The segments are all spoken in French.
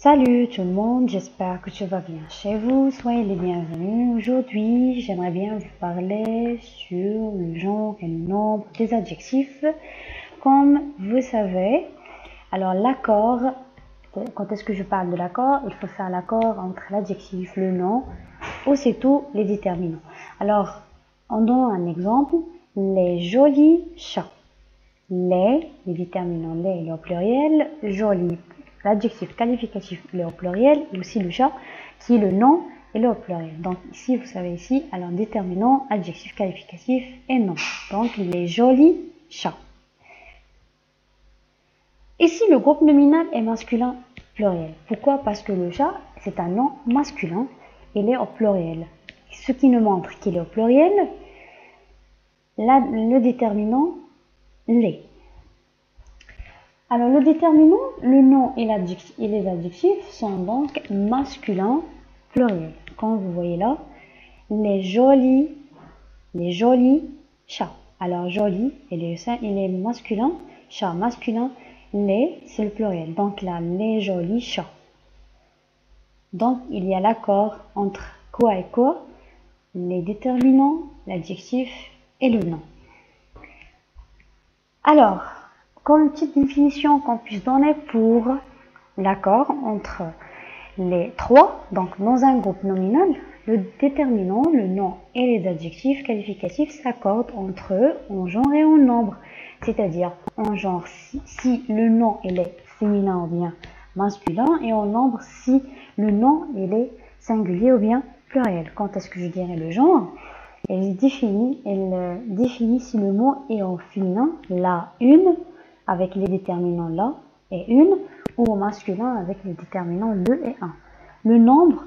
Salut tout le monde, j'espère que tu vas bien chez vous. Soyez les bienvenus. Aujourd'hui, j'aimerais bien vous parler sur le genre et le nombre des adjectifs. Comme vous savez, alors l'accord, quand est-ce que je parle de l'accord? Il faut faire l'accord entre l'adjectif, le nom, aussitôt les déterminants. Alors, en donnant un exemple, les jolis chats. Les déterminants, les, il est au pluriel, joli, l'adjectif qualificatif, il est au pluriel, et aussi le chat, qui est le nom, il est au pluriel. Donc ici, vous savez ici, alors déterminant, adjectif qualificatif et nom. Donc les jolis chats. Ici, le groupe nominal est masculin pluriel. Pourquoi? Parce que le chat, c'est un nom masculin, il est au pluriel. Ce qui nous montre qu'il est au pluriel, le déterminant, les. Alors, le déterminant, le nom et les adjectifs sont donc masculins pluriels. Comme vous voyez là, les jolis chats. Alors, joli, il est masculin, chat masculin, les, c'est le pluriel. Donc là, les jolis chats. Donc, il y a l'accord entre quoi et quoi, les déterminants, l'adjectif et le nom. Alors, comme petite définition qu'on puisse donner pour l'accord entre les trois, donc dans un groupe nominal, le déterminant, le nom et les adjectifs qualificatifs s'accordent entre eux en genre et en nombre. C'est-à-dire en genre si le nom il est féminin ou bien masculin, et en nombre si le nom il est singulier ou bien pluriel. Quand est-ce que je dirais le genre? Elle définit si le mot est au féminin, la, une, avec les déterminants la et une, ou au masculin avec les déterminants le et un. Le nombre,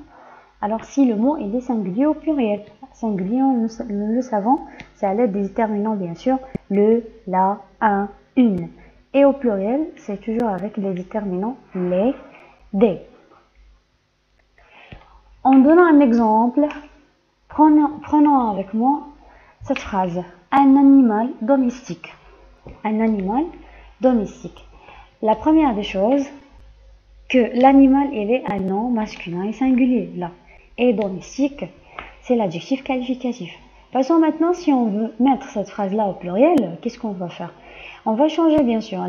alors si le mot est singulier ou pluriel. Singulier, nous le savons, c'est à l'aide des déterminants bien sûr, le, la, un, une. Et au pluriel, c'est toujours avec les déterminants les, des. En donnant un exemple, prenons avec moi cette phrase. Un animal domestique. Un animal domestique. La première des choses, que l'animal il est un nom masculin et singulier là. Et domestique, c'est l'adjectif qualificatif. Passons maintenant, si on veut mettre cette phrase-là au pluriel, qu'est-ce qu'on va faire? On va changer bien sûr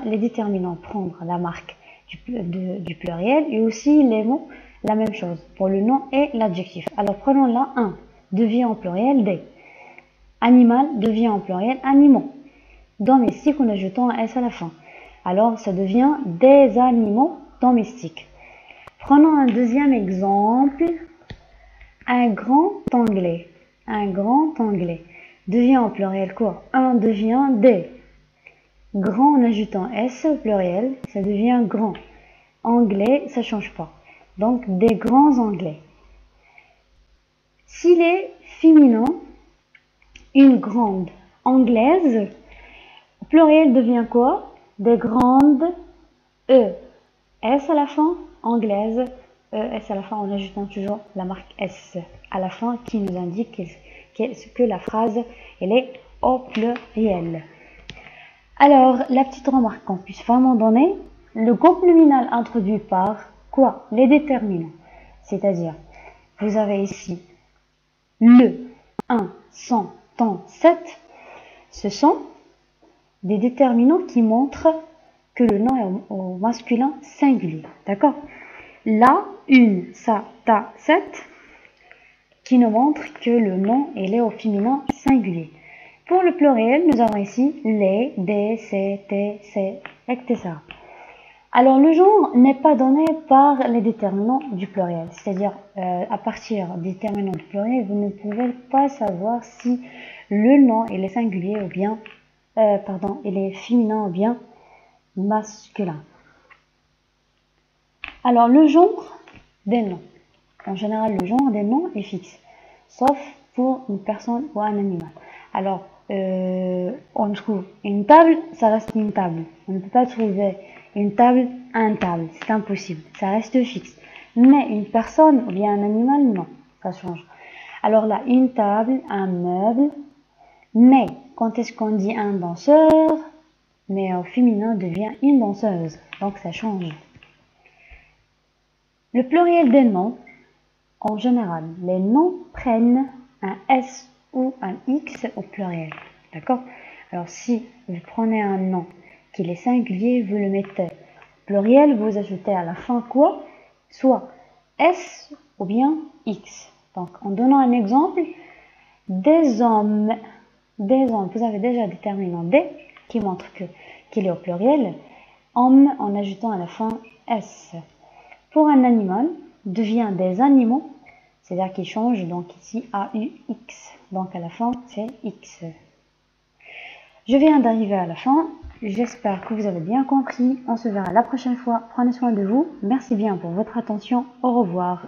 les déterminants, prendre la marque du pluriel et aussi les mots, la même chose pour le nom et l'adjectif. Alors prenons là un, devient en pluriel des. Animal devient en pluriel animaux. Domestique en ajoutant un S à la fin. Alors ça devient des animaux domestiques. Prenons un deuxième exemple. Un grand anglais. Un grand anglais devient en pluriel quoi? Un devient des. Grand en ajoutant S au pluriel, ça devient grand. Anglais, ça change pas. Donc des grands anglais. S'il est féminin, une grande anglaise, pluriel devient quoi? Des grandes E. S à la fin, anglaise, E, S à la fin, en ajoutant toujours la marque S à la fin qui nous indique que la phrase elle est au pluriel. Alors, la petite remarque qu'on puisse vraiment donner, le groupe nominal introduit par quoi? Les déterminants. C'est-à-dire, vous avez ici le, un, son, ton, cette. Ce sont des déterminants qui montrent que le nom est au masculin singulier. D'accord? La, une, sa, ta, cette, qui nous montre que le nom est au féminin singulier. Pour le pluriel, nous avons ici les, des, c'est, tes, c'est, etc. Alors, le genre n'est pas donné par les déterminants du pluriel. C'est-à-dire, à partir des déterminants du pluriel, vous ne pouvez pas savoir si le nom est singulier ou bien, il est féminin ou bien masculin. Alors, le genre des noms. En général, le genre des noms est fixe, sauf pour une personne ou un animal. Alors, on trouve une table, ça reste une table. On ne peut pas trouver une table à une table, c'est impossible, ça reste fixe. Mais une personne ou bien un animal, non, ça change. Alors là, une table, un meuble, mais quand est-ce qu'on dit un danseur? Mais au féminin devient une danseuse, donc ça change. Le pluriel des noms, en général, les noms prennent un S ou un X au pluriel. D'accord? Alors, si vous prenez un nom qui est singulier, vous le mettez au pluriel, vous ajoutez à la fin quoi? Soit S ou bien X. Donc, en donnant un exemple, des hommes, vous avez déjà déterminant des qui montre qu'il est au pluriel, homme en ajoutant à la fin S. Pour un animal, devient des animaux, c'est-à-dire qu'il change, donc ici AUX, donc à la fin c'est X. Je viens d'arriver à la fin, j'espère que vous avez bien compris, on se verra la prochaine fois, prenez soin de vous, merci bien pour votre attention, au revoir.